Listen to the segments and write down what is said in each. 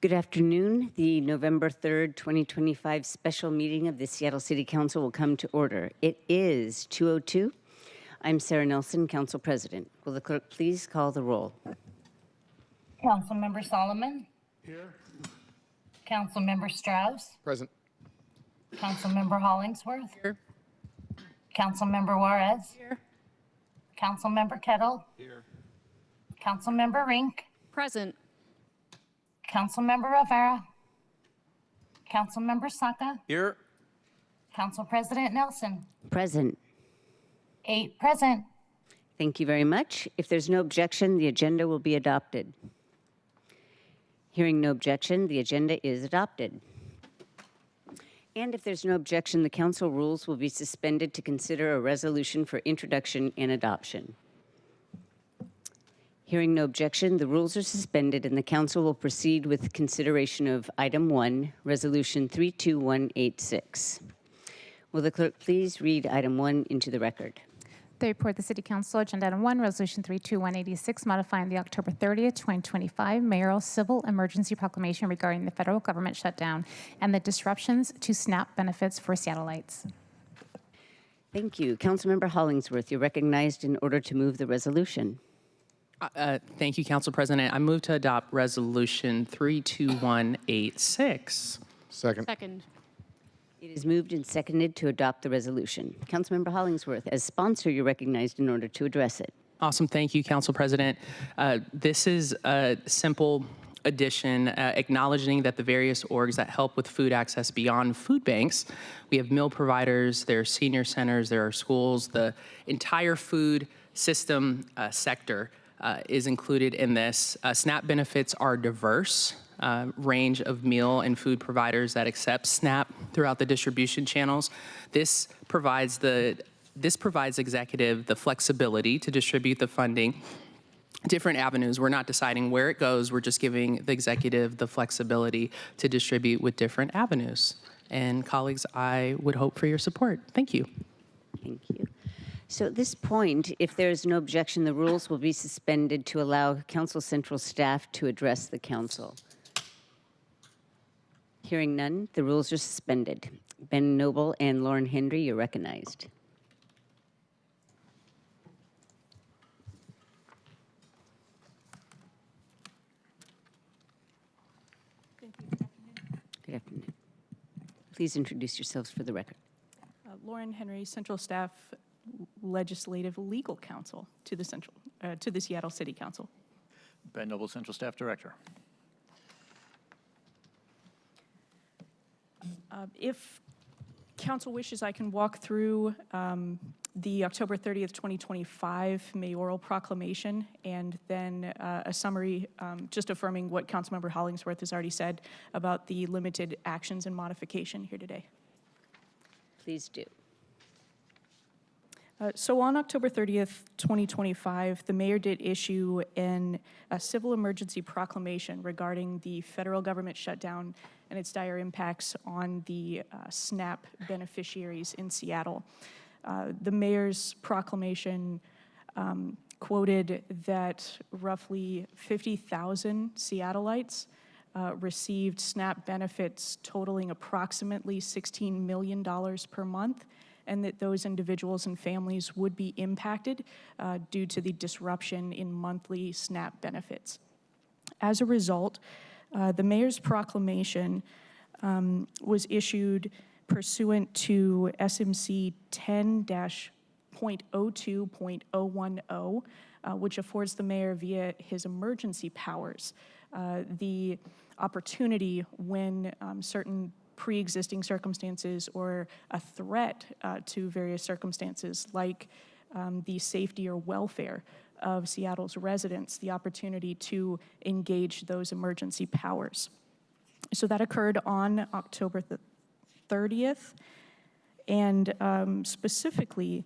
Good afternoon. The November 3rd, 2025 special meeting of the Seattle City Council will come to order. It is 2:02. I'm Sarah Nelson, Council President. Will the clerk please call the roll? Councilmember Solomon. Here. Councilmember Strauss. Present. Councilmember Hollingsworth. Here. Councilmember Juarez. Here. Councilmember Kettle. Here. Councilmember Rink. Present. Councilmember Rivera. Councilmember Saka. Here. Council President Nelson. Present. 8 present. Thank you very much. If there's no objection, the agenda will be adopted. Hearing no objection, the agenda is adopted. And if there's no objection, the council rules will be suspended to consider a resolution for introduction and adoption. Hearing no objection, the rules are suspended and the council will proceed with consideration of item 1, resolution 32186. Will the clerk please read item 1 into the record? The report of the City Council, Agenda Item 1, Resolution 32186, modifying the October 30th, 2025 mayoral civil emergency proclamation regarding the federal government shutdown and the disruptions to SNAP benefits for Seattleites. Thank you. Councilmember Hollingsworth, you're recognized in order to move the resolution. Thank you, Council President. I move to adopt Resolution 32186. Second. Second. It is moved and seconded to adopt the resolution. Councilmember Hollingsworth, as sponsor, you're recognized in order to address it. Awesome. Thank you, Council President. This is a simple addition acknowledging that the various orgs that help with food access beyond food banks, we have meal providers, there are senior centers, there are schools, the entire food system sector is included in this. SNAP benefits are diverse. Range of meal and food providers that accept SNAP throughout the distribution channels. This provides executive the flexibility to distribute the funding different avenues. We're not deciding where it goes. We're just giving the executive the flexibility to distribute with different avenues. And colleagues, I would hope for your support. Thank you. Thank you. So at this point, if there is no objection, the rules will be suspended to allow Council Central staff to address the council. Hearing none, the rules are suspended. Ben Noble and Lauren Henry, you're recognized. Thank you. Good afternoon. Good afternoon. Please introduce yourselves for the record. Lauren Henry, Central Staff Legislative Legal Counsel to the Seattle City Council. Ben Noble, Central Staff Director. If council wishes, I can walk through the October 30th, 2025 mayoral proclamation and then a summary just affirming what Councilmember Hollingsworth has already said about the limited actions and modification here today. Please do. So on October 30th, 2025, the mayor did issue a civil emergency proclamation regarding the federal government shutdown and its dire impacts on the SNAP beneficiaries in Seattle. The mayor's proclamation quoted that roughly 50,000 Seattleites received SNAP benefits totaling approximately $16 million per month, and that those individuals and families would be impacted due to the disruption in monthly SNAP benefits. As a result, the mayor's proclamation was issued pursuant to SMC 10-.02.010, which affords the mayor via his emergency powers the opportunity when certain pre-existing circumstances or a threat to various circumstances like the safety or welfare of Seattle's residents, the opportunity to engage those emergency powers. So that occurred on October 30th, and specifically,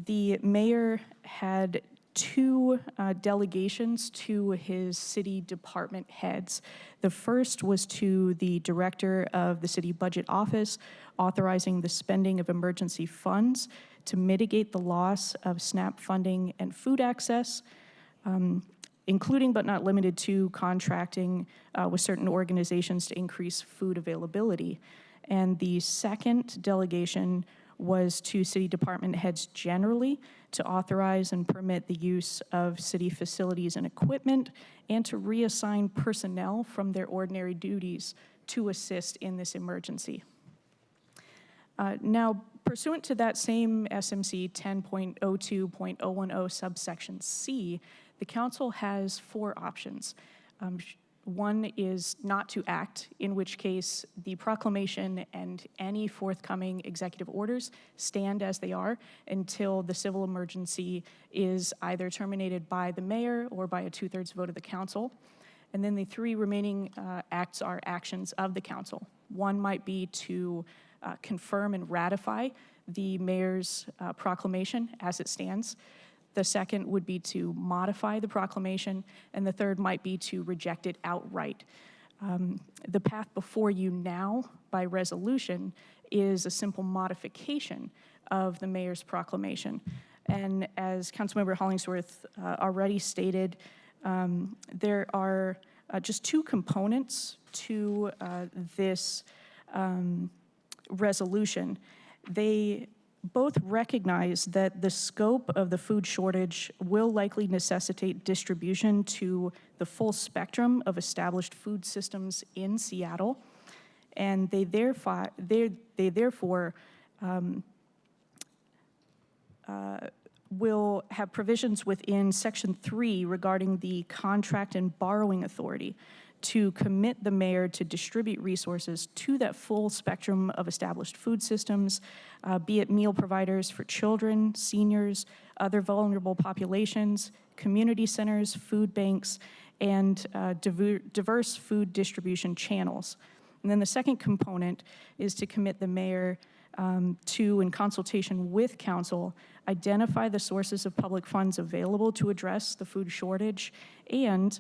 the mayor had two delegations to his city department heads. The first was to the director of the city budget office, authorizing the spending of emergency funds to mitigate the loss of SNAP funding and food access. including but not limited to contracting with certain organizations to increase food availability. And the second delegation was to city department heads generally to authorize and permit the use of city facilities and equipment, and to reassign personnel from their ordinary duties to assist in this emergency. Now, pursuant to that same SMC 10.02.010 subsection C, the council has 4 options. One is not to act, in which case the proclamation and any forthcoming executive orders stand as they are until the civil emergency is either terminated by the mayor or by a 2/3 vote of the council. And then the 3 remaining acts are actions of the council. One might be to confirm and ratify the mayor's proclamation as it stands. The second would be to modify the proclamation, and the third might be to reject it outright. The path before you now by resolution is a simple modification of the mayor's proclamation. And as Councilmember Hollingsworth already stated, there are just 2 components to this resolution. They both recognize that the scope of the food shortage will likely necessitate distribution to the full spectrum of established food systems in Seattle, and they therefore will have provisions within Section 3 regarding the contract and borrowing authority to commit the mayor to distribute resources to that full spectrum of established food systems, be it meal providers for children, seniors, other vulnerable populations, community centers, food banks, and diverse food distribution channels. And then the second component is to commit the mayor to, in consultation with council, identify the sources of public funds available to address the food shortage, and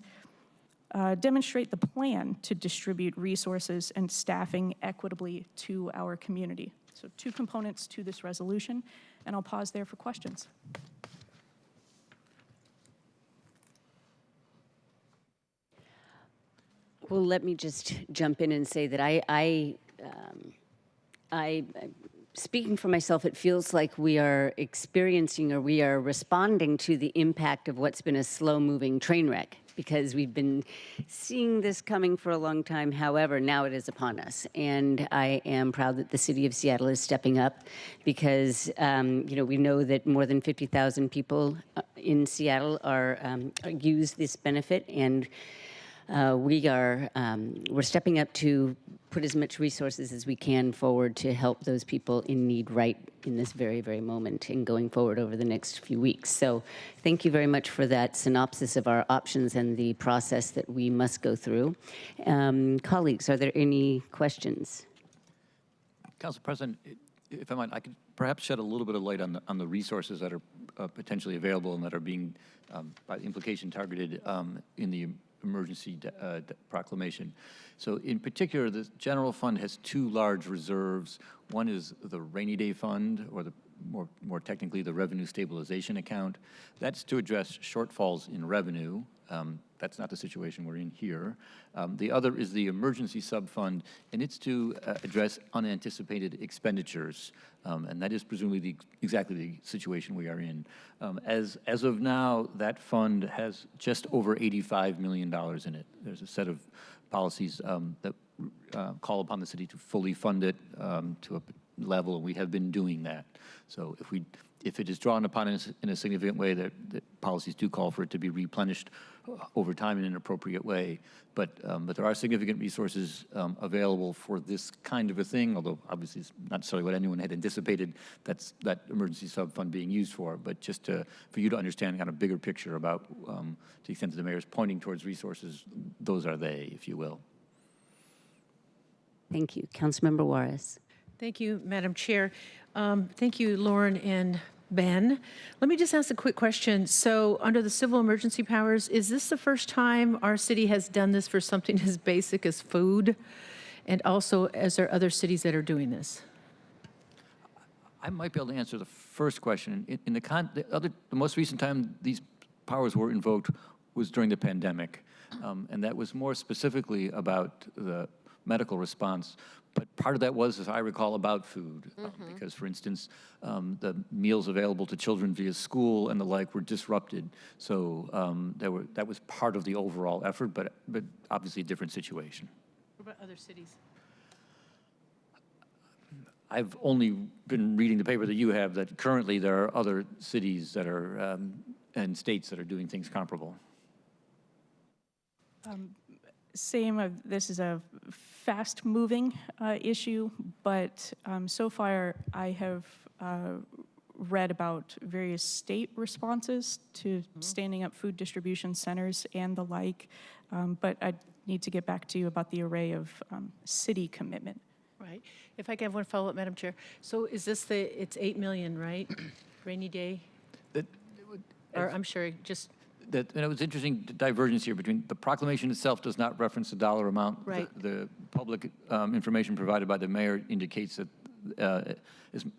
demonstrate the plan to distribute resources and staffing equitably to our community. So 2 components to this resolution, and I'll pause there for questions. Well, let me just jump in and say that speaking for myself, it feels like we are experiencing, or we are responding to the impact of what's been a slow-moving train wreck, because we've been seeing this coming for a long time. However, now it is upon us. And I am proud that the city of Seattle is stepping up, because we know that more than 50,000 people in Seattle use this benefit, and we're stepping up to put as much resources as we can forward to help those people in need right in this very, very moment and going forward over the next few weeks. So thank you very much for that synopsis of our options and the process that we must go through. Colleagues, are there any questions? Council President, if I might, I could perhaps shed a little bit of light on the resources that are potentially available and that are being, by implication, targeted in the emergency proclamation. So in particular, the general fund has 2 large reserves. One is the rainy day fund, or the more technically the revenue stabilization account. That's to address shortfalls in revenue. That's not the situation we're in here. The other is the emergency sub-fund, and it's to address unanticipated expenditures. And that is presumably exactly the situation we are in. As of now, that fund has just over $85 million in it. There's a set of policies that call upon the city to fully fund it to a level, and we have been doing that. So if it is drawn upon in a significant way, that policies do call for it to be replenished over time in an appropriate way. But there are significant resources available for this kind of a thing, although obviously it's not necessarily what anyone had anticipated that emergency sub-fund being used for, but just for you to understand kind of bigger picture about, to the extent that the mayor is pointing towards resources, those are they, if you will. Thank you. Councilmember Juarez. Thank you, Madam Chair. Thank you, Lauren and Ben. Let me just ask a quick question. So under the civil emergency powers, is this the first time our city has done this for something as basic as food? And also, is there other cities that are doing this? I might be able to answer the first question. The most recent time these powers were invoked was during the pandemic, and that was more specifically about the medical response. But part of that was, as I recall, about food, because, for instance, the meals available to children via school and the like were disrupted. So that was part of the overall effort, but obviously a different situation. What about other cities? I've only been reading the paper that you have, that currently there are other cities that are, and states that are doing things comparable. Same, this is a fast-moving issue, but so far I have read about various state responses to standing up food distribution centers and the like, but I need to get back to you about the array of city commitment. Right. If I can have one follow-up, Madam Chair. So is this it's 8 million, right? Rainy day? Or I'm sure, just... And it was interesting divergence here between the proclamation itself does not reference the dollar amount. Right. The public information provided by the mayor indicates that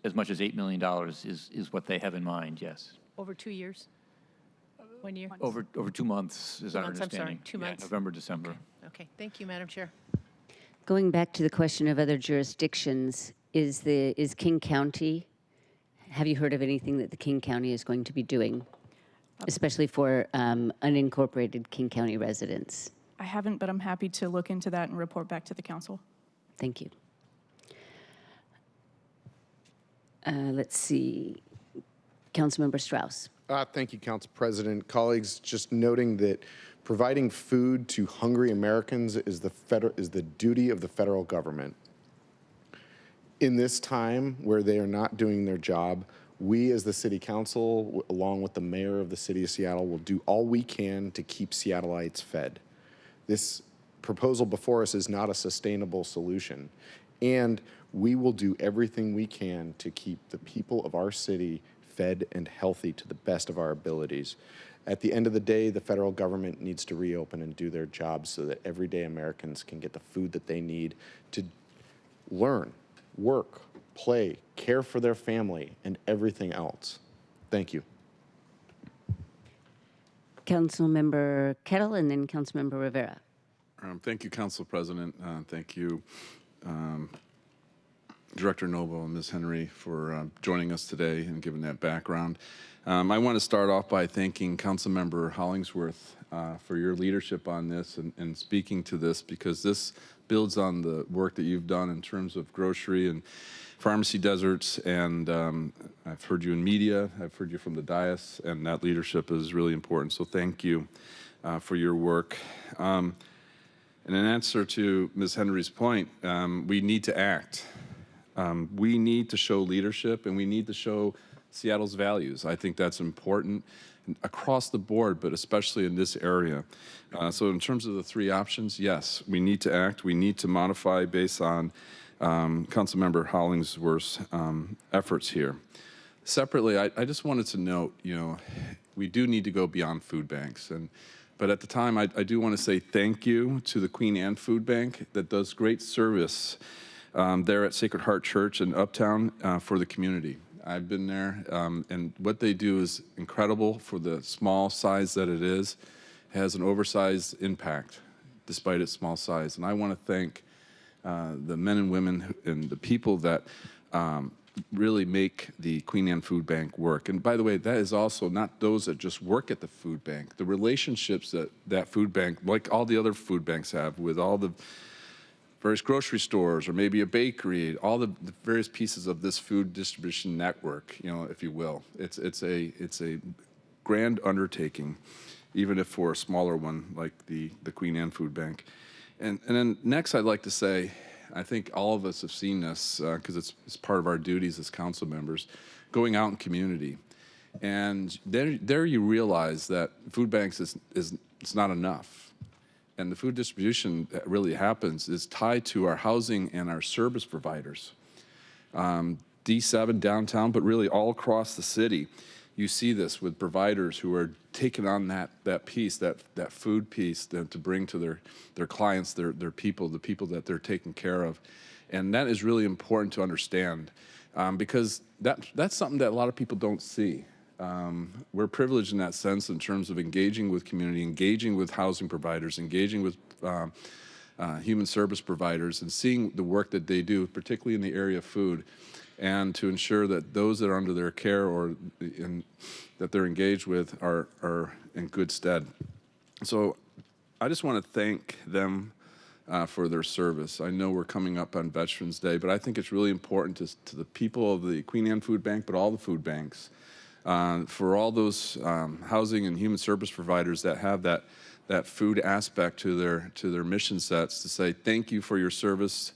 as much as $8 million is what they have in mind, yes. Over 2 years? 1 year? Over 2 months is our understanding. I'm sorry, 2 months. Yeah, November, December. Okay, thank you, Madam Chair. Going back to the question of other jurisdictions, is King County, have you heard of anything that the King County is going to be doing, especially for unincorporated King County residents? I haven't, but I'm happy to look into that and report back to the council. Thank you. Let's see. Councilmember Strauss. Thank you, Council President. Colleagues, just noting that providing food to hungry Americans is the duty of the federal government. In this time where they are not doing their job, we as the City Council, along with the Mayor of the City of Seattle, will do all we can to keep Seattleites fed. This proposal before us is not a sustainable solution, and we will do everything we can to keep the people of our city fed and healthy to the best of our abilities. At the end of the day, the federal government needs to reopen and do their jobs so that everyday Americans can get the food that they need to learn, work, play, care for their family, and everything else. Thank you. Councilmember Kettle and then Councilmember Rivera. Thank you, Council President. Thank you, Director Noble and Ms. Henry, for joining us today and giving that background. I want to start off by thanking Councilmember Hollingsworth for your leadership on this and speaking to this, because this builds on the work that you've done in terms of grocery and pharmacy deserts, and I've heard you in media, I've heard you from the dais, and that leadership is really important, so thank you for your work. And in answer to Ms. Henry's point, we need to act. We need to show leadership, and we need to show Seattle's values. I think that's important across the board, but especially in this area. So in terms of the three options, yes, we need to act. We need to modify based on Councilmember Hollingsworth's efforts here. Separately, I just wanted to note, we do need to go beyond food banks. But at the time, I do want to say thank you to the Queen Anne Food Bank that does great service there at Sacred Heart Church in Uptown for the community. I've been there, and what they do is incredible for the small size that it is. It has an oversized impact despite its small size. And I want to thank the men and women and the people that really make the Queen Anne Food Bank work. And by the way, that is also not those that just work at the food bank. The relationships that that food bank, like all the other food banks have with all the various grocery stores or maybe a bakery, all the various pieces of this food distribution network, if you will. It's a grand undertaking, even if for a smaller one like the Queen Anne Food Bank. And then next, I'd like to say, I think all of us have seen this because it's part of our duties as council members, going out in community. And there you realize that food banks it's not enough. And the food distribution that really happens is tied to our housing and our service providers. D7 downtown, but really all across the city, you see this with providers who are taking on that piece, that food piece to bring to their clients, their people, the people that they're taking care of. And that is really important to understand because that's something that a lot of people don't see. we're privileged in that sense in terms of engaging with community, engaging with housing providers, engaging with human service providers, and seeing the work that they do, particularly in the area of food, and to ensure that those that are under their care or that they're engaged with are in good stead. So I just want to thank them for their service. I know we're coming up on Veterans Day, but I think it's really important to the people of the Queen Anne Food Bank, but all the food banks, for all those housing and human service providers that have that food aspect to their mission sets, to say thank you for your service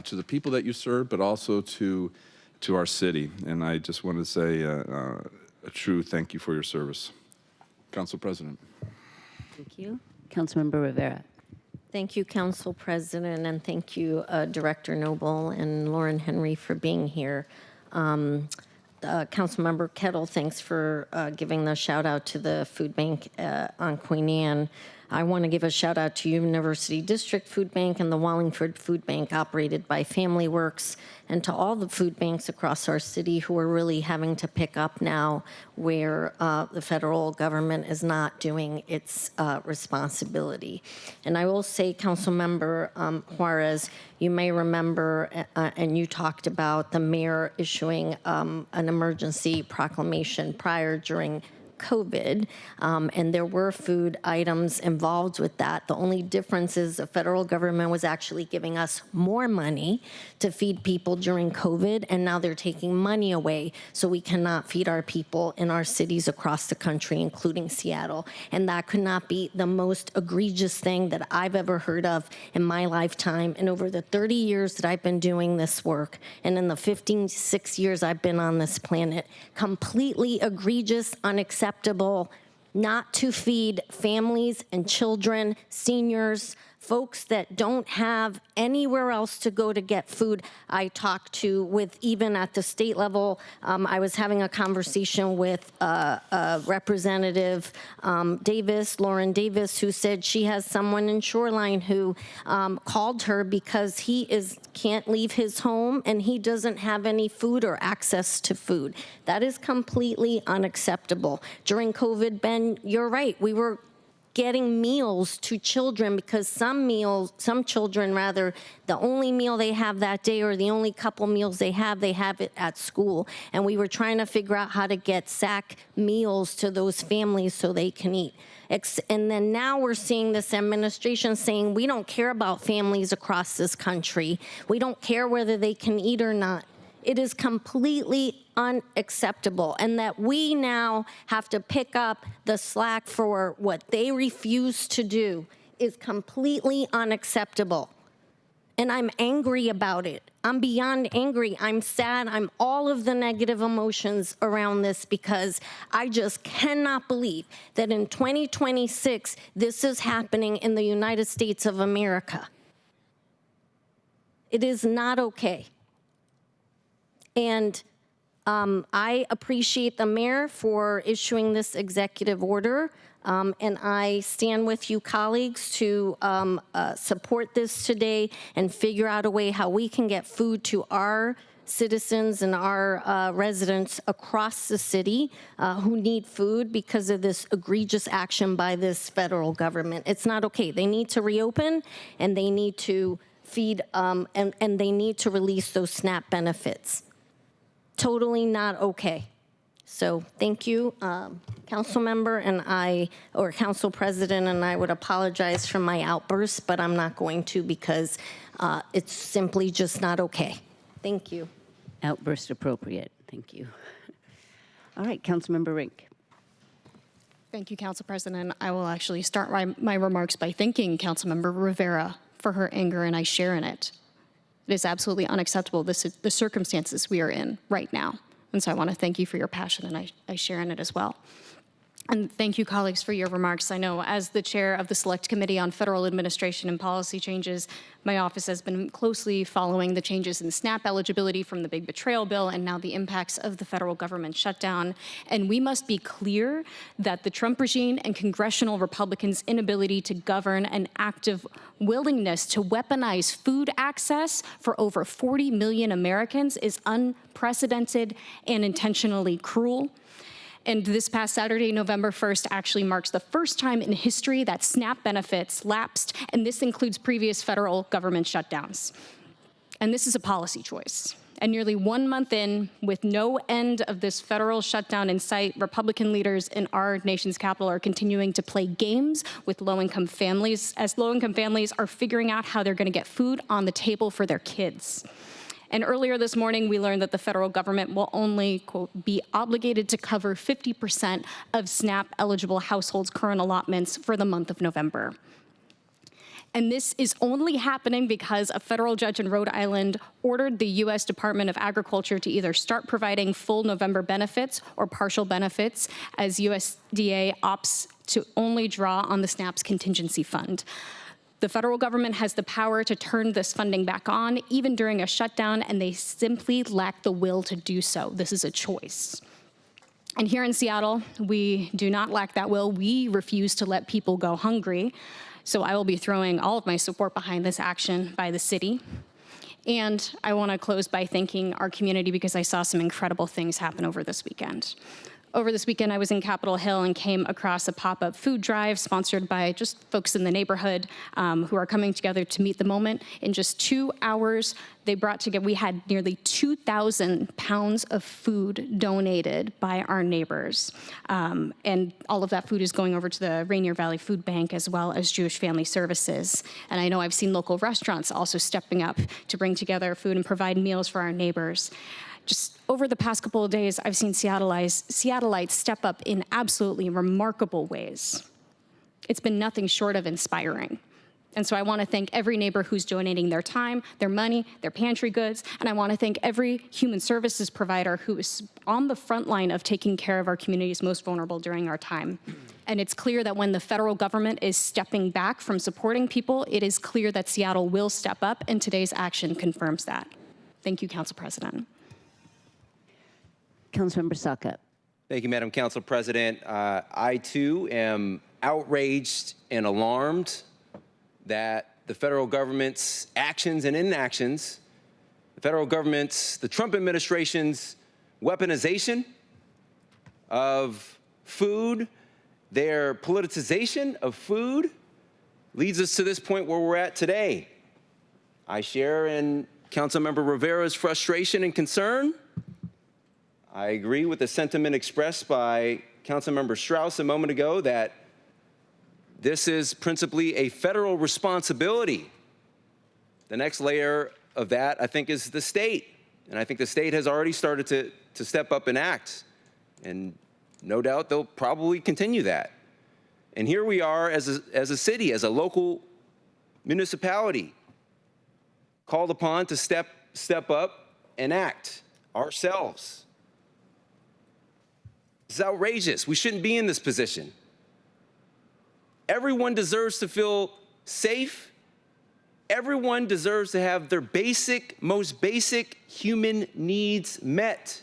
to the people that you serve, but also to our city. And I just want to say a true thank you for your service. Council President. Thank you. Councilmember Rivera. Thank you, Council President, and thank you, Director Noble and Lauren Henry, for being here. Councilmember Kettle, thanks for giving the shout out to the food bank on Queen Anne. I want to give a shout out to University District Food Bank and the Wallingford Food Bank operated by Family Works, and to all the food banks across our city who are really having to pick up now where the federal government is not doing its responsibility. And I will say, Councilmember Juarez, you may remember, and you talked about the mayor issuing an emergency proclamation during COVID, and there were food items involved with that. The only difference is the federal government was actually giving us more money to feed people during COVID, and now they're taking money away, so we cannot feed our people in our cities across the country, including Seattle. And that could not be the most egregious thing that I've ever heard of in my lifetime. And over the 30 years that I've been doing this work, and in the 56 years I've been on this planet, completely egregious, unacceptable, not to feed families and children, seniors, folks that don't have anywhere else to go to get food. I talked to, with even at the state level, I was having a conversation with Representative Lauren Davis, who said she has someone in Shoreline who called her because he can't leave his home and he doesn't have any food or access to food. That is completely unacceptable. During COVID, Ben, you're right, we were getting meals to children because some children, the only meal they have that day or the only couple meals they have it at school. And we were trying to figure out how to get SAC meals to those families so they can eat. And then now we're seeing this administration saying, we don't care about families across this country. We don't care whether they can eat or not. It is completely unacceptable, and that we now have to pick up the slack for what they refuse to do is completely unacceptable. And I'm angry about it. I'm beyond angry. I'm sad. I'm all of the negative emotions around this because I just cannot believe that in 2026, this is happening in the United States of America. It is not okay. And I appreciate the mayor for issuing this executive order, and I stand with you, colleagues, to support this today and figure out a way how we can get food to our citizens and our residents across the city who need food because of this egregious action by this federal government. It's not okay. They need to reopen, and they need to feed, and they need to release those SNAP benefits. Totally not okay. So thank you, Council Member, or Council President, and I would apologize for my outburst, but I'm not going to because it's simply just not okay. Thank you. Outburst appropriate. Thank you. All right, Councilmember Rink. Thank you, Council President. I will actually start my remarks by thanking Councilmember Rivera for her anger, and I share in it. It is absolutely unacceptable, the circumstances we are in right now. And so I want to thank you for your passion, and I share in it as well. And thank you, colleagues, for your remarks. I know as the chair of the Select Committee on Federal Administration and Policy Changes, my office has been closely following the changes in SNAP eligibility from the Big Betrayal Bill and now the impacts of the federal government shutdown. And we must be clear that the Trump regime and congressional Republicans' inability to govern an active willingness to weaponize food access for over 40 million Americans is unprecedented and intentionally cruel. And this past Saturday, November 1st, actually marks the first time in history that SNAP benefits lapsed, and this includes previous federal government shutdowns. And this is a policy choice. And nearly 1 month in, with no end of this federal shutdown in sight, Republican leaders in our nation's capital are continuing to play games with low-income families, as low-income families are figuring out how they're going to get food on the table for their kids. And earlier this morning, we learned that the federal government will only, quote, be obligated to cover 50% of SNAP-eligible households' current allotments for the month of November. And this is only happening because a federal judge in Rhode Island ordered the U.S. Department of Agriculture to either start providing full November benefits or partial benefits, as USDA opts to only draw on the SNAP's contingency fund. The federal government has the power to turn this funding back on, even during a shutdown, and they simply lack the will to do so. This is a choice. And here in Seattle, we do not lack that will. We refuse to let people go hungry. So I will be throwing all of my support behind this action by the city. And I want to close by thanking our community because I saw some incredible things happen over this weekend. Over this weekend, I was in Capitol Hill and came across a pop-up food drive sponsored by just folks in the neighborhood who are coming together to meet the moment. In just 2 hours, they brought together, we had nearly 2,000 pounds of food donated by our neighbors. And all of that food is going over to the Rainier Valley Food Bank as well as Jewish Family Services. And I know I've seen local restaurants also stepping up to bring together food and provide meals for our neighbors. Just over the past couple of days, I've seen Seattleites step up in absolutely remarkable ways. It's been nothing short of inspiring. And so I want to thank every neighbor who's donating their time, their money, their pantry goods, and I want to thank every human services provider who is on the front line of taking care of our communities most vulnerable during our time. And it's clear that when the federal government is stepping back from supporting people, it is clear that Seattle will step up, and today's action confirms that. Thank you, Council President. Councilmember Saka. Thank you, Madam Council President. I, too, am outraged and alarmed that the federal government's actions and inactions, the Trump administration's weaponization of food, their politicization of food, leads us to this point where we're at today. I share in Councilmember Rivera's frustration and concern. I agree with the sentiment expressed by Councilmember Strauss a moment ago that this is principally a federal responsibility. The next layer of that, I think, is the state. And I think the state has already started to step up and act. And no doubt they'll probably continue that. And here we are as a city, as a local municipality, called upon to step up and act ourselves. This is outrageous. We shouldn't be in this position. Everyone deserves to feel safe. Everyone deserves to have their most basic human needs met,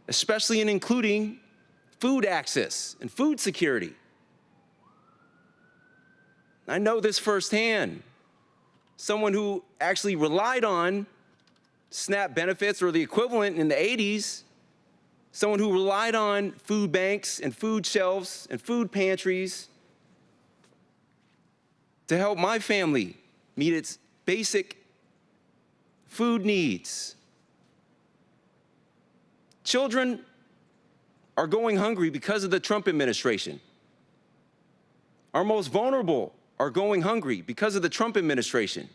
especially and including food access and food security. I know this firsthand. Someone who actually relied on SNAP benefits or the equivalent in the 80s, someone who relied on food banks and food shelves and food pantries to help my family meet its basic food needs. Children are going hungry because of the Trump administration. Our most vulnerable are going hungry because of the Trump administration.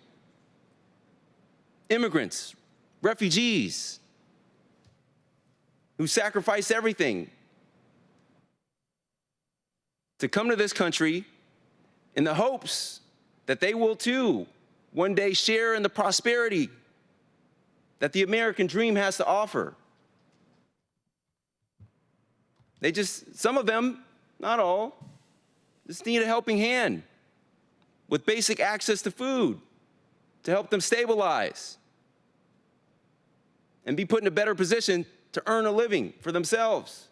Immigrants, refugees, who sacrificed everything to come to this country in the hopes that they will too one day share in the prosperity that the American dream has to offer. Some of them, not all, just need a helping hand with basic access to food to help them stabilize and be put in a better position to earn a living for themselves.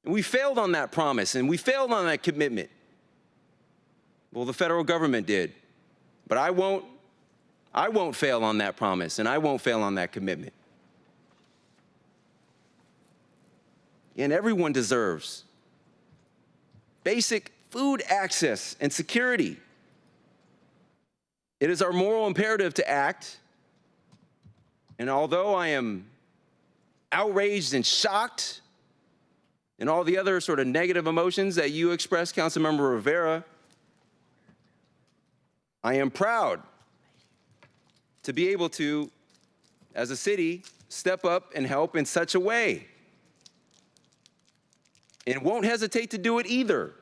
And we failed on that promise, and we failed on that commitment. Well, the federal government did. But I won't fail on that promise, and I won't fail on that commitment. and everyone deserves basic food access and security. It is our moral imperative to act, and although I am outraged and shocked and all the other sort of negative emotions that you expressed, Councilmember Rivera, I am proud to be able to, as a city, step up and help in such a way. And won't hesitate to do it either.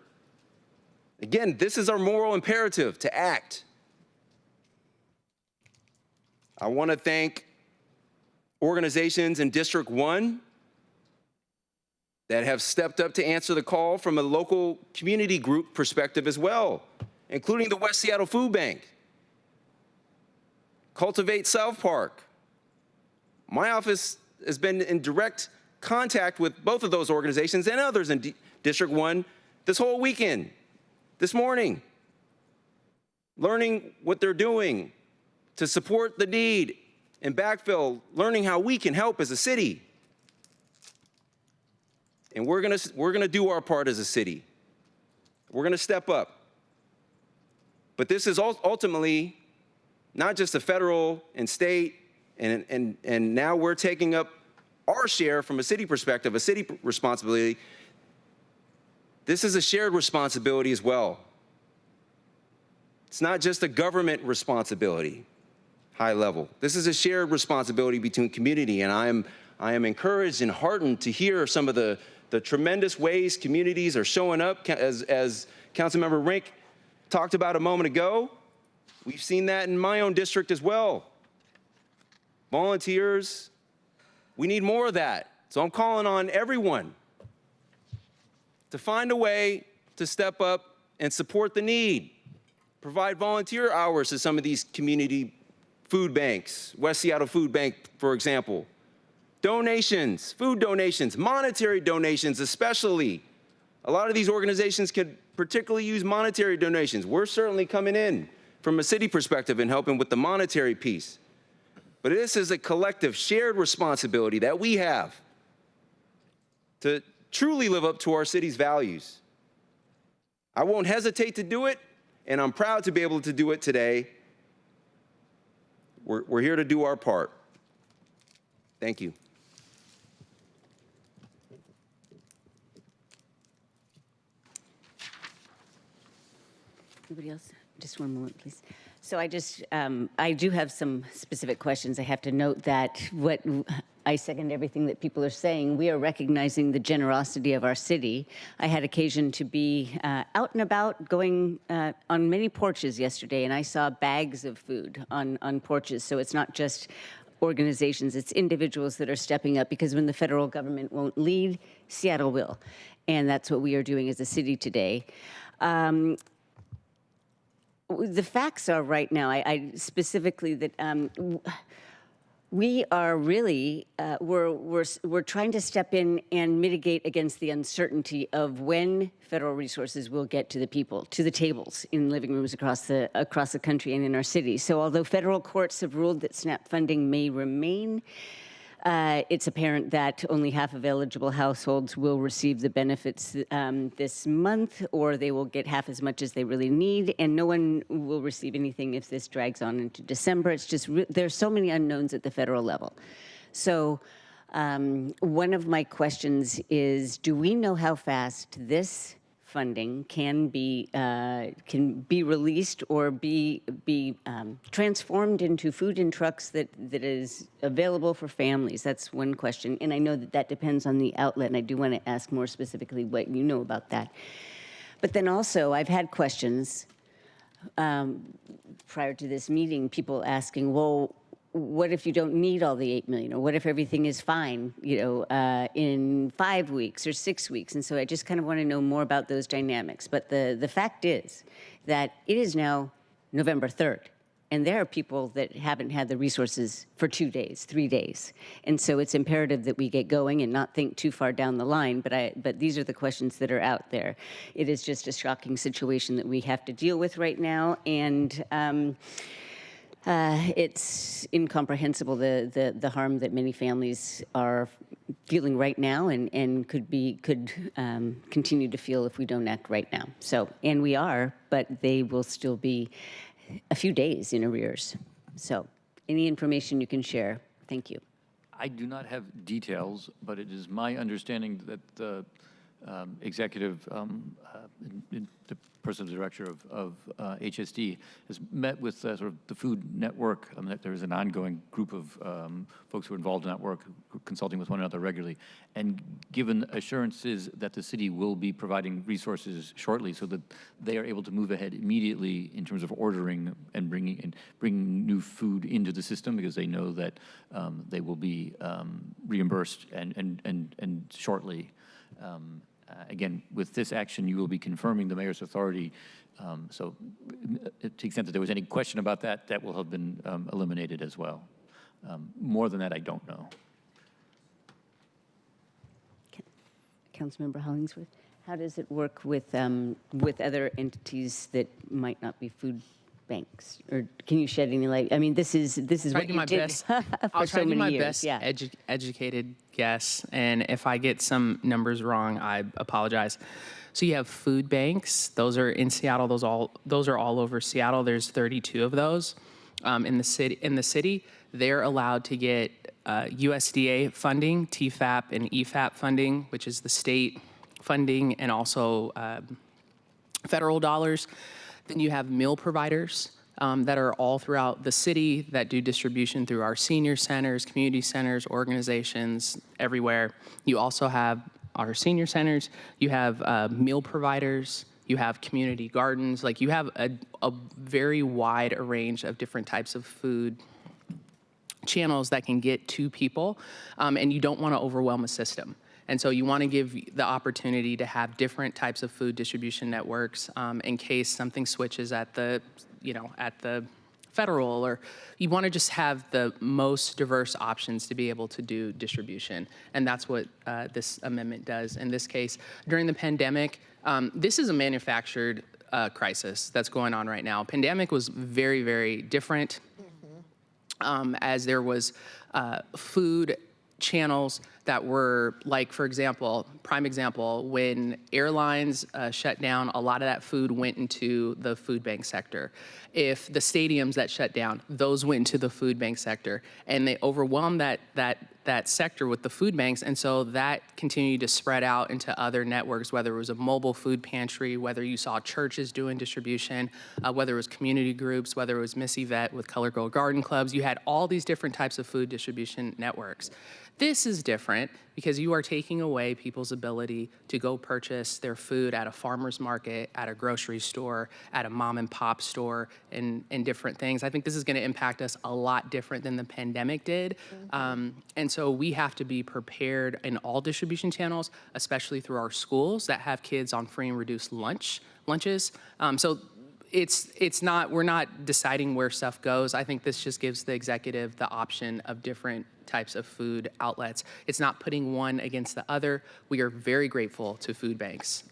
Again, this is our moral imperative to act. I want to thank organizations in District 1 that have stepped up to answer the call from a local community group perspective as well, including the West Seattle Food Bank, Cultivate South Park. My office has been in direct contact with both of those organizations and others in District 1 this whole weekend, this morning, learning what they're doing to support the need and backfill, learning how we can help as a city. And we're gonna do our part as a city. We're gonna step up. But this is ultimately not just a federal and state, and now we're taking up our share from a city perspective, a city responsibility. This is a shared responsibility as well. It's not just a government responsibility, high level. This is a shared responsibility between community, and I am encouraged and heartened to hear some of the tremendous ways communities are showing up, as Councilmember Rink talked about a moment ago. We've seen that in my own district as well. Volunteers, we need more of that. So I'm calling on everyone to find a way to step up and support the need. Provide volunteer hours to some of these community food banks, West Seattle Food Bank, for example. Donations, food donations, monetary donations especially. A lot of these organizations could particularly use monetary donations. We're certainly coming in from a city perspective and helping with the monetary piece. But this is a collective shared responsibility that we have to truly live up to our city's values. I won't hesitate to do it, and I'm proud to be able to do it today. We're here to do our part. Thank you. Anybody else? Just one moment, please. So I do have some specific questions. I have to note that I second everything that people are saying. We are recognizing the generosity of our city. I had occasion to be out and about, going on many porches yesterday, and I saw bags of food on porches. So it's not just organizations, it's individuals that are stepping up, because when the federal government won't lead, Seattle will. And that's what we are doing as a city today. The facts are right now, I specifically that we are really, we're trying to step in and mitigate against the uncertainty of when federal resources will get to the people, to the tables in living rooms across the country and in our city. So although federal courts have ruled that SNAP funding may remain, it's apparent that only half of eligible households will receive the benefits this month, or they will get half as much as they really need, and no one will receive anything if this drags on into December. It's just, there's so many unknowns at the federal level. So one of my questions is, do we know how fast this funding can be released or be transformed into food in trucks that is available for families? That's one question, and I know that depends on the outlet, and I do want to ask more specifically what you know about that. But then also, I've had questions prior to this meeting, people asking, well, what if you don't need all the $8 million, or what if everything is fine, in 5 weeks or 6 weeks? And so I just kind of want to know more about those dynamics. But the fact is that it is now November 3rd, and there are people that haven't had the resources for 2 days, 3 days. And so it's imperative that we get going and not think too far down the line, but these are the questions that are out there. It is just a shocking situation that we have to deal with right now, and It's incomprehensible, the harm that many families are feeling right now and could continue to feel if we don't act right now. So, and we are, but they will still be a few days in arrears. So any information you can share, thank you. I do not have details, but it is my understanding that the executive, the person, the director of HSD, has met with sort of the Food Network. That there is an ongoing group of folks who are involved in that work, consulting with one another regularly, and given assurances that the city will be providing resources shortly, so that they are able to move ahead immediately in terms of ordering and bringing new food into the system, because they know that they will be reimbursed and shortly. Again, with this action, you will be confirming the mayor's authority. So to the extent that there was any question about that, that will have been eliminated as well. More than that, I don't know. Councilmember Hollingsworth, how does it work with other entities that might not be food banks? Or can you shed any light? I mean, this is what you did for I'll so try to do many my years. best Yeah. educated guess, and if I get some numbers wrong, I apologize. So you have food banks; those are in Seattle. Those are all over Seattle. There's 32 of those in the city. They're allowed to get USDA funding, TFAP and EFAP funding, which is the state funding, and also federal dollars. Then you have meal providers that are all throughout the city that do distribution through our senior centers, community centers, organizations, everywhere. You also have our senior centers. You have meal providers. You have community gardens. Like, you have a very wide range of different types of food channels that can get to people, and you don't want to overwhelm a system. And so you want to give the opportunity to have different types of food distribution networks in case something switches at the federal, or you want to just have the most diverse options to be able to do distribution. And that's what this amendment does. In this case, during the pandemic, this is a manufactured crisis that's going on right now. Pandemic was very, very different, as there was food channels that were, like, for example, prime example, when airlines shut down, a lot of that food went into the food bank sector. If the stadiums that shut down, those went into the food bank sector, and they overwhelmed that sector with the food banks, and so that continued to spread out into other networks, whether it was a mobile food pantry, whether you saw churches doing distribution, whether it was community groups, whether it was Miss Yvette with Color Girl Garden Clubs. You had all these different types of food distribution networks. This is different because you are taking away people's ability to go purchase their food at a farmer's market, at a grocery store, at a mom and pop store, and different things. I think this is going to impact us a lot different than the pandemic did. And so we have to be prepared in all distribution channels, especially through our schools that have kids on free and reduced lunches. So it's not, we're not deciding where stuff goes. I think this just gives the executive the option of different types of food outlets. It's not putting one against the other. We are very grateful to food banks.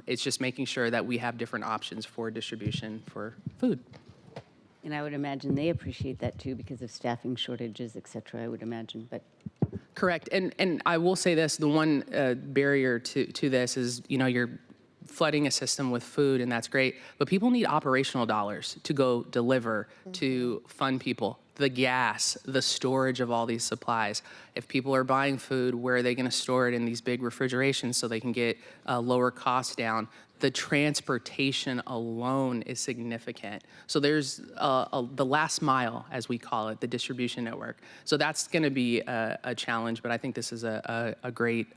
It's just making sure that we have different options for distribution for food. And I would imagine they appreciate that too, because of staffing shortages, et cetera, I would imagine, but. Correct, and I will say this, the one barrier to this is, you're flooding a system with food, and that's great, but people need operational dollars to go deliver, to fund people, the gas, the storage of all these supplies. If people are buying food, where are they going to store it in these big refrigerations so they can get lower costs down? The transportation alone is significant. So there's the last mile, as we call it, the distribution network. So that's going to be a challenge, but I think this is a great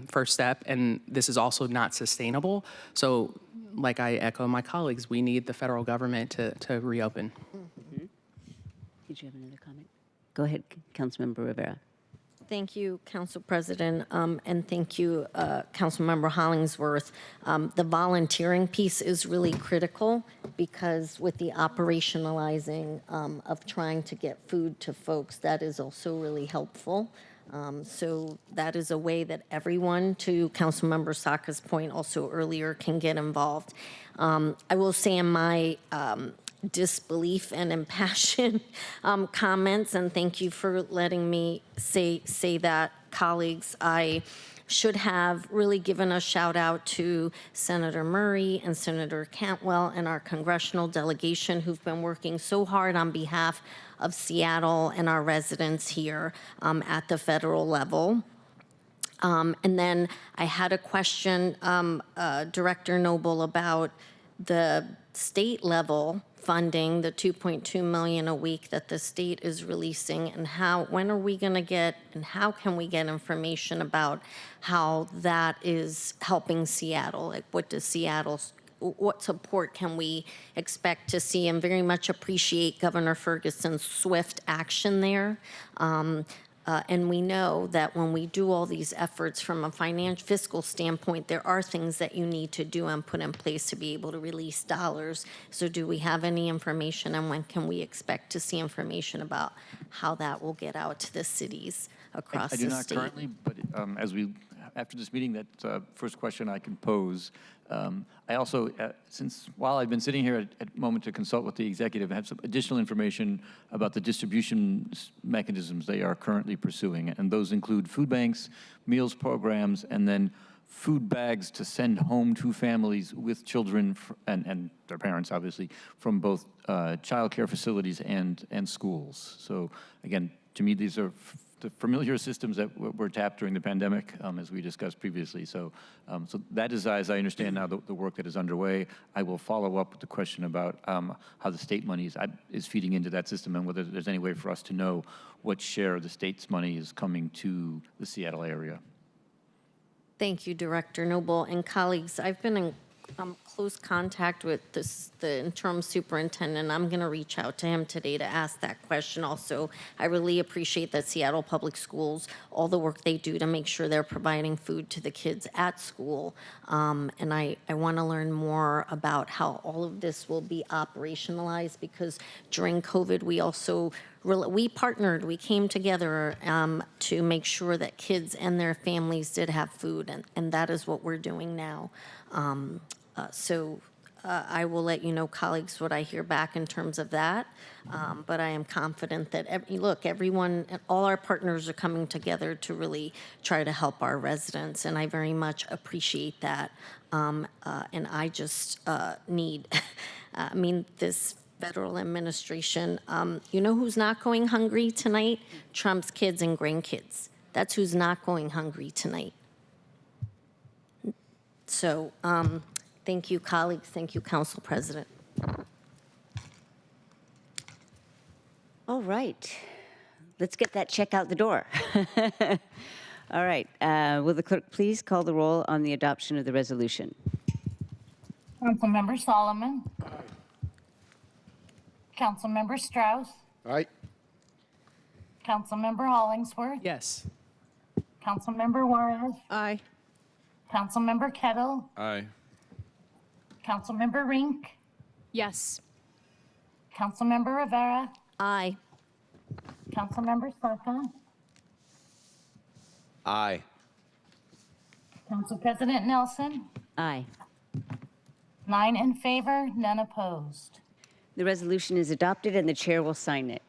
first step, and this is also not sustainable. So, like I echo my colleagues, we need the federal government to reopen. Mm-hmm. Did you have another comment? Go ahead, Councilmember Rivera. Thank you, Council President, and thank you, Councilmember Hollingsworth. The volunteering piece is really critical, because with the operationalizing of trying to get food to folks, that is also really helpful. So that is a way that everyone, to Councilmember Saka's point also earlier, can get involved. I will say in my disbelief and impassioned comments, and thank you for letting me say that, colleagues. I should have really given a shout out to Senator Murray and Senator Cantwell and our congressional delegation who've been working so hard on behalf of Seattle and our residents here at the federal level. And then I had a question, Director Noble, about the state level funding, the $2.2 million a week that the state is releasing, and when are we going to get, and how can we get information about how that is helping Seattle? Like, what support can we expect to see? And very much appreciate Governor Ferguson's swift action there. And we know that when we do all these efforts from a fiscal standpoint, there are things that you need to do and put in place to be able to release dollars. So do we have any information, and when can we expect to see information about how that will get out to the cities across the state? I do not currently, but after this meeting, that first question I can pose. I also, while I've been sitting here at moment to consult with the executive, I have some additional information about the distribution mechanisms they are currently pursuing. And those include food banks, meals programs, and then food bags to send home to families with children and their parents, obviously, from both child care facilities and schools. So again, to me, these are the familiar systems that were tapped during the pandemic, as we discussed previously. So that is, as I understand now, the work that is underway. I will follow up with the question about how the state money is feeding into that system, and whether there's any way for us to know what share of the state's money is coming to the Seattle area. Thank you, Director Noble. And colleagues, I've been in close contact with the interim superintendent. I'm going to reach out to him today to ask that question also. I really appreciate that Seattle Public Schools, all the work they do to make sure they're providing food to the kids at school. And I want to learn more about how all of this will be operationalized, because during COVID, we partnered, we came together to make sure that kids and their families did have food, and that is what we're doing now. I will let you know, colleagues, what I hear back in terms of that. But I am confident that everyone, all our partners are coming together to really try to help our residents, and I very much appreciate that. And I just need, this federal administration, you know who's not going hungry tonight? Trump's kids and grandkids. That's who's not going hungry tonight. So, thank you, colleagues. Thank you, Council President. All right. Let's get that check out the door. All right. Will the clerk please call the roll on the adoption of the resolution? Councilmember Solomon. Councilmember Strauss. Aye. Councilmember Hollingsworth. Yes. Councilmember Juarez. Aye. Councilmember Kettle. Aye. Councilmember Rink. Yes. Councilmember Rivera. Aye. Councilmember Slocum. Aye. Council President Nelson. Aye. 9 in favor, none opposed. The resolution is adopted, and the chair will sign it.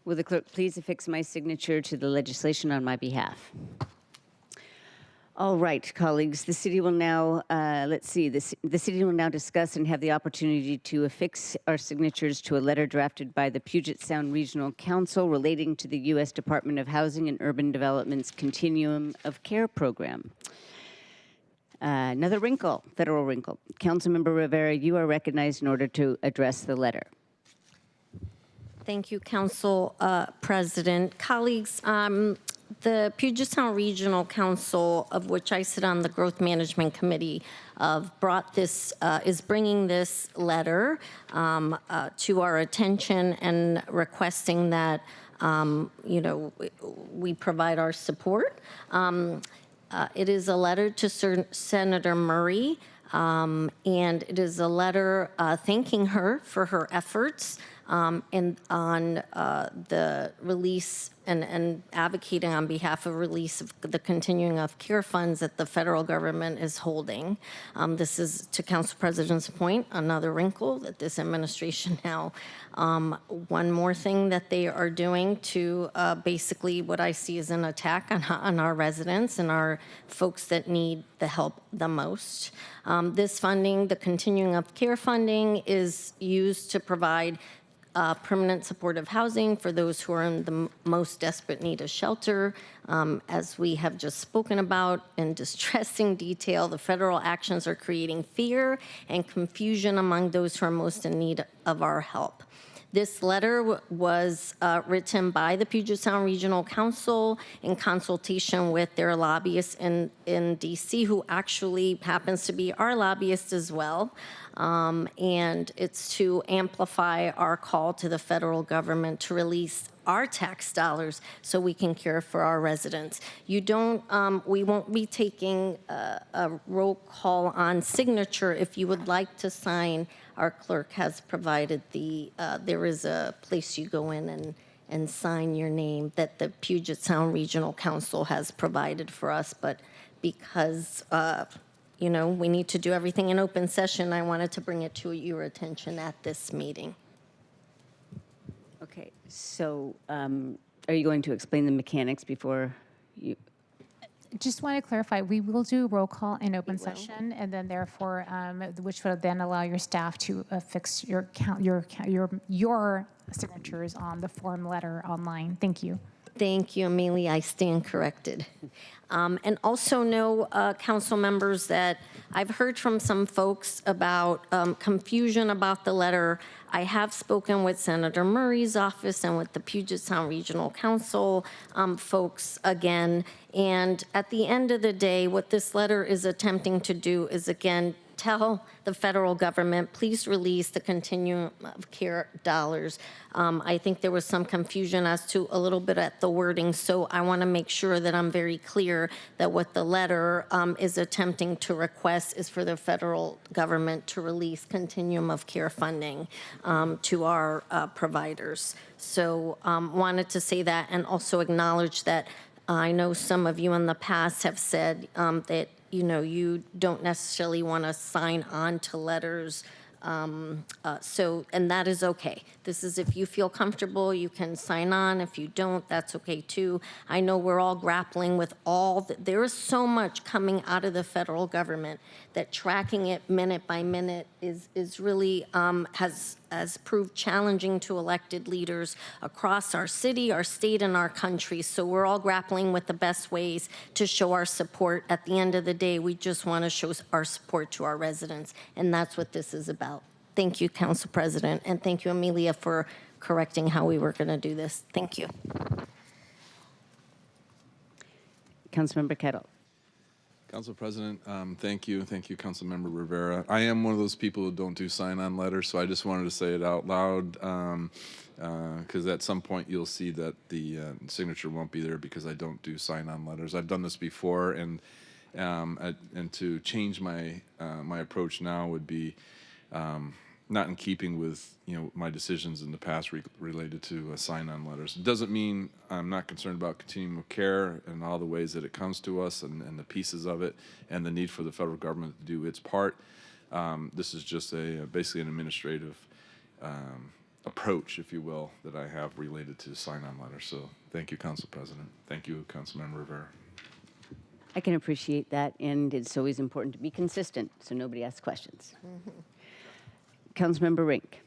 Will the clerk please affix my signature to the legislation on my behalf? All right, colleagues, the city will now, the city will now discuss and have the opportunity to affix our signatures to a letter drafted by the Puget Sound Regional Council relating to the U.S. Department of Housing and Urban Development's Continuum of Care program. Another wrinkle, federal wrinkle. Councilmember Rivera, you are recognized in order to address the letter. Thank you, Council President. Colleagues, the Puget Sound Regional Council, of which I sit on the Growth Management Committee, is bringing this letter to our attention and requesting that we provide our support. It is a letter to Senator Murray, and it is a letter thanking her for her efforts and on the release and advocating on behalf of release of the continuing of care funds that the federal government is holding. This is, to Council President's point, another wrinkle that this administration now, one more thing that they are doing to basically what I see as an attack on our residents and our folks that need the help the most. This funding, the continuing of care funding, is used to provide permanent supportive housing for those who are in the most desperate need of shelter. As we have just spoken about in distressing detail, the federal actions are creating fear and confusion among those who are most in need of our help. This letter was written by the Puget Sound Regional Council in consultation with their lobbyist in DC, who actually happens to be our lobbyist as well. And it's to amplify our call to the federal government to release our tax dollars so we can care for our residents. We won't be taking a roll call on signature. If you would like to sign, our clerk has provided there is a place you go in and sign your name that the Puget Sound Regional Council has provided for us. But because we need to do everything in open session, I wanted to bring it to your attention at this meeting. Okay, so are you going to explain the mechanics before you? Just want to clarify, we will do roll call in open session, and then therefore, which will then allow your staff to affix your signatures on the form letter online. Thank you. Thank you, Amelia. I stand corrected. And also know, council members, that I've heard from some folks about confusion about the letter. I have spoken with Senator Murray's office and with the Puget Sound Regional Council folks again. And at the end of the day, what this letter is attempting to do is, again, tell the federal government, please release the continuum of care dollars. I think there was some confusion as to a little bit at the wording, so I want to make sure that I'm very clear that what the letter is attempting to request is for the federal government to release continuum of care funding to our providers. So wanted to say that, and also acknowledge that I know some of you in the past have said that you don't necessarily want to sign on to letters. And that is okay. This is, if you feel comfortable, you can sign on. If you don't, that's okay too. I know we're all grappling with there is so much coming out of the federal government that tracking it minute by minute is really has proved challenging to elected leaders across our city, our state, and our country. So we're all grappling with the best ways to show our support. At the end of the day, we just want to show our support to our residents, and that's what this is about. Thank you, Council President, and thank you, Amelia, for correcting how we were going to do this. Thank you. Councilmember Kettle. Council President, thank you. Thank you, Councilmember Rivera. I am one of those people who don't do sign-on letters, so I just wanted to say it out loud because at some point you'll see that the signature won't be there because I don't do sign-on letters. I've done this before, and to change my my approach now would be not in keeping with my decisions in the past related to sign-on letters. It doesn't mean I'm not concerned about continuum of care and all the ways that it comes to us and the pieces of it and the need for the federal government to do its part. This is just basically an administrative approach, if you will, that I have related to sign-on letters. So thank you, Council President. Thank you, Councilmember Rivera. I can appreciate that, and it's always important to be consistent so nobody asks questions. Councilmember Rink.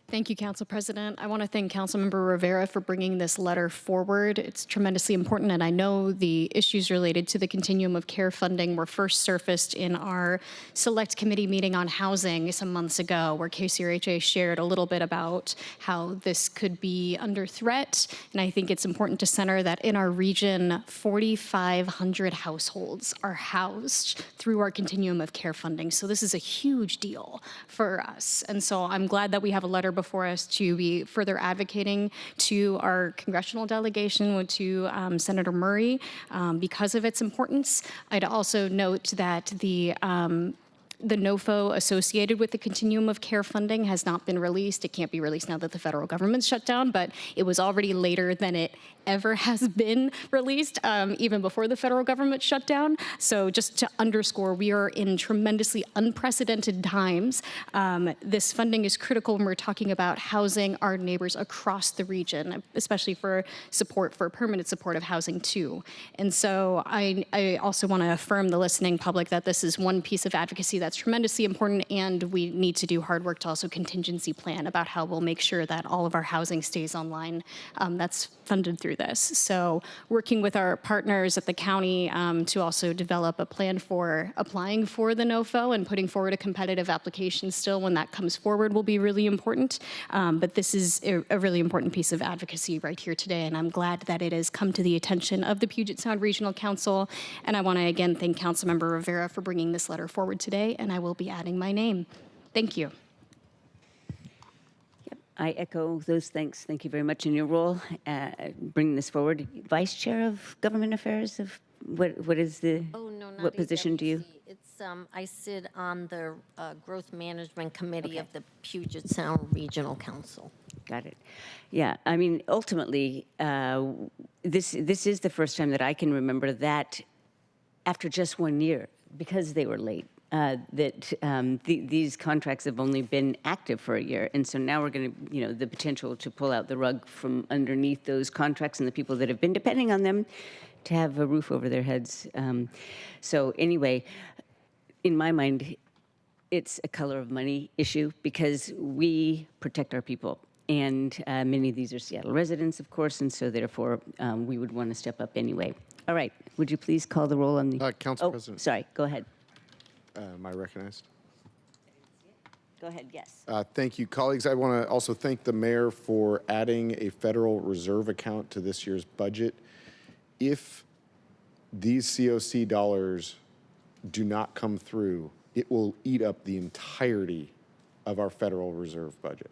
Thank you, Council President. I want to thank Councilmember Rivera for bringing this letter forward. It's tremendously important, and I know the issues related to the continuum of care funding were first surfaced in our select committee meeting on housing some months ago, where KCRHA shared a little bit about how this could be under threat. And I think it's important to center that in our region, 4,500 households are housed through our continuum of care funding. So this is a huge deal for us. And so I'm glad that we have a letter before us to be further advocating to our congressional delegation, to Senator Murray, because of its importance. I'd also note that the The NOFO associated with the continuum of care funding has not been released. It can't be released now that the federal government's shut down, but it was already later than it ever has been released, even before the federal government shut down. So just to underscore, we are in tremendously unprecedented times. This funding is critical when we're talking about housing our neighbors across the region, especially for support, for permanent supportive housing too. And so I also want to affirm the listening public that this is one piece of advocacy that's tremendously important, and we need to do hard work to also contingency plan about how we'll make sure that all of our housing stays online. That's funded through this. So working with our partners at the county to also develop a plan for applying for the NOFO and putting forward a competitive application still when that comes forward will be really important. But this is a really important piece of advocacy right here today, and I'm glad that it has come to the attention of the Puget Sound Regional Council. And I want to again thank Councilmember Rivera for bringing this letter forward today, and I will be adding my name. Thank you. I echo those thanks. Thank you very much in your role bringing this forward. Vice Chair of Government Affairs of what is the what position do you? It's I sit on the Growth Management Committee of the Puget Sound Regional Council. Got it. Yeah, I mean, ultimately, this is the first time that I can remember that after just 1 year, because they were late, these contracts have only been active for a year. And so now we're going to, the potential to pull out the rug from underneath those contracts and the people that have been depending on them to have a roof over their heads. So anyway, in my mind, it's a color of money issue because we protect our people. And many of these are Seattle residents, of course, and so therefore we would want to step up anyway. All right, would you please call the roll on the... Council President. Sorry, go ahead. Am I recognized? Go ahead, yes. Thank you, colleagues. I want to also thank the mayor for adding a Federal Reserve account to this year's budget. If these COC dollars do not come through, it will eat up the entirety of our Federal Reserve budget.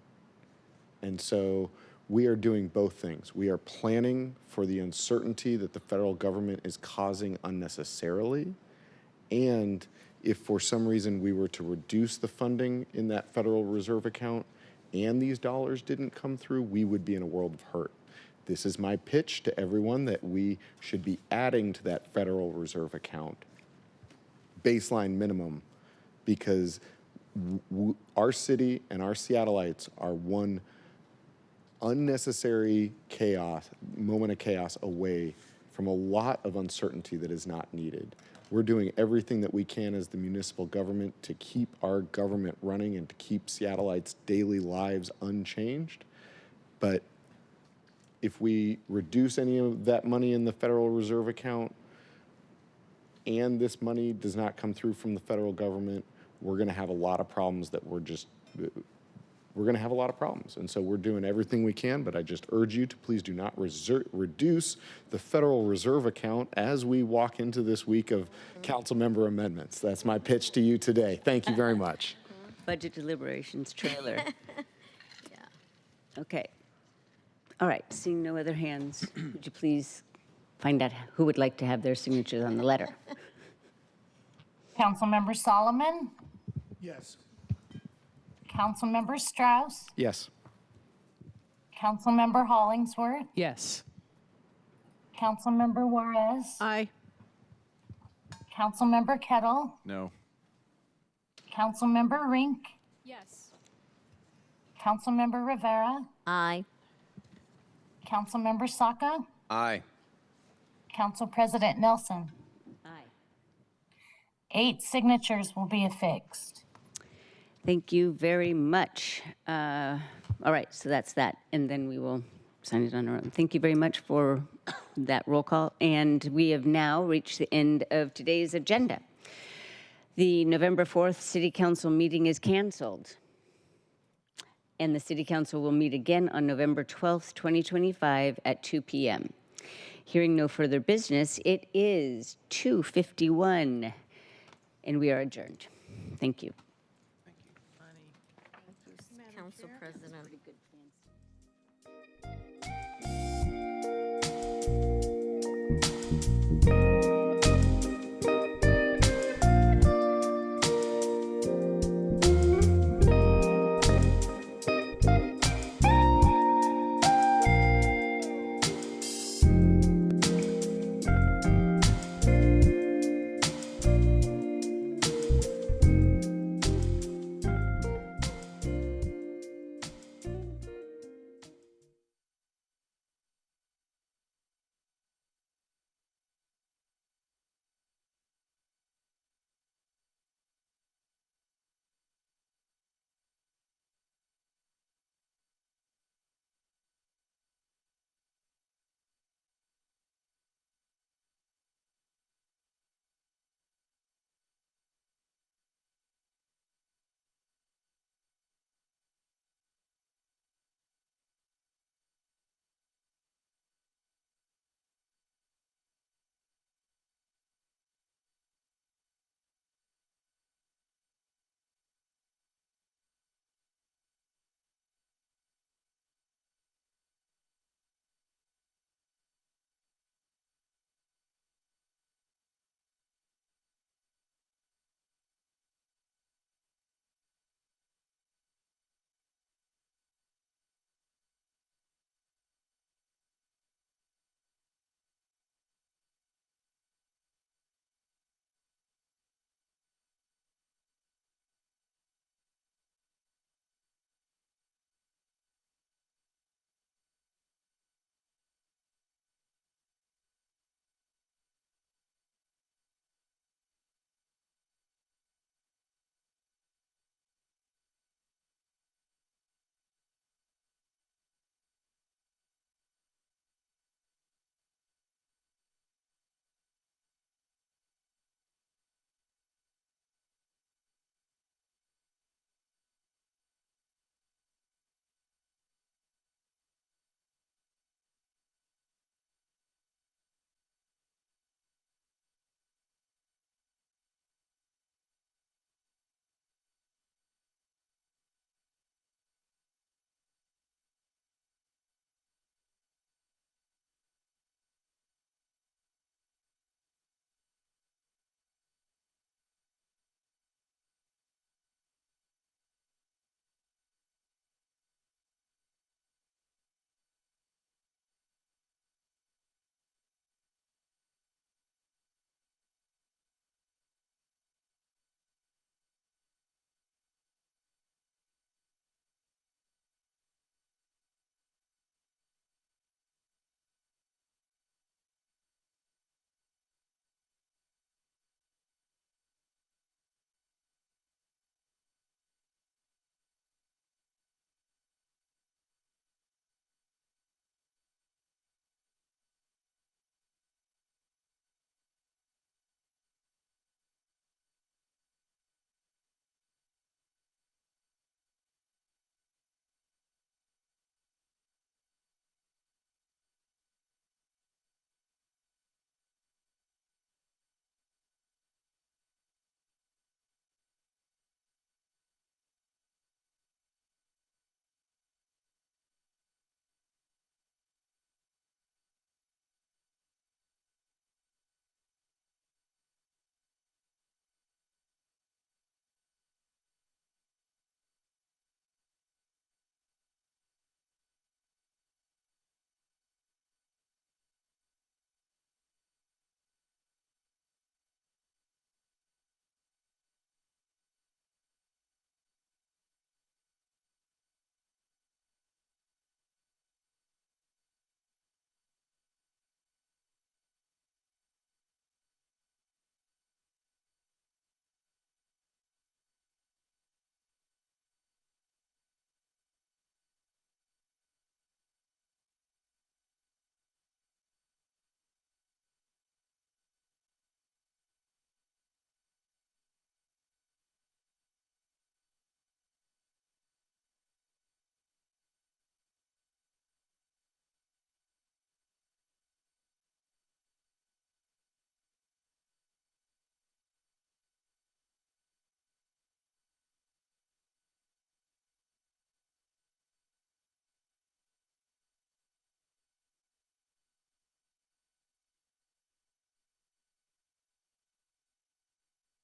And so we are doing both things. We are planning for the uncertainty that the federal government is causing unnecessarily. And if for some reason we were to reduce the funding in that Federal Reserve account and these dollars didn't come through, we would be in a world of hurt. This is my pitch to everyone that we should be adding to that Federal Reserve account baseline minimum, because our city and our Seattleites are one unnecessary chaos, moment of chaos away from a lot of uncertainty that is not needed. We're doing everything that we can as the municipal government to keep our government running and to keep Seattleites' daily lives unchanged. But if we reduce any of that money in the Federal Reserve account and this money does not come through from the federal government, we're going to have a lot of problems that we're going to have a lot of problems. And so we're doing everything we can, but I just urge you to please do not reduce the Federal Reserve account as we walk into this week of council member amendments. That's my pitch to you today. Thank you very much. Budget deliberations trailer. Okay. All right, seeing no other hands, would you please find out who would like to have their signatures on the letter? Councilmember Solomon, Yes. Councilmember Strauss, Yes. Councilmember Hollingsworth, Yes. Councilmember Juarez, Aye. Councilmember Kettle, No. Councilmember Rink, Yes. Councilmember Rivera, Aye. Councilmember Saka, Aye. Council President Nelson. Aye. 8 signatures will be affixed. Thank you very much. All right, so that's that, and then we will sign it on our own. Thank you very much for that roll call, and we have now reached the end of today's agenda. The November 4th City Council meeting is canceled, and the City Council will meet again on November 12th, 2025 at 2 p.m. Hearing no further business, it is 2:51, and we are adjourned. Thank you. Council President.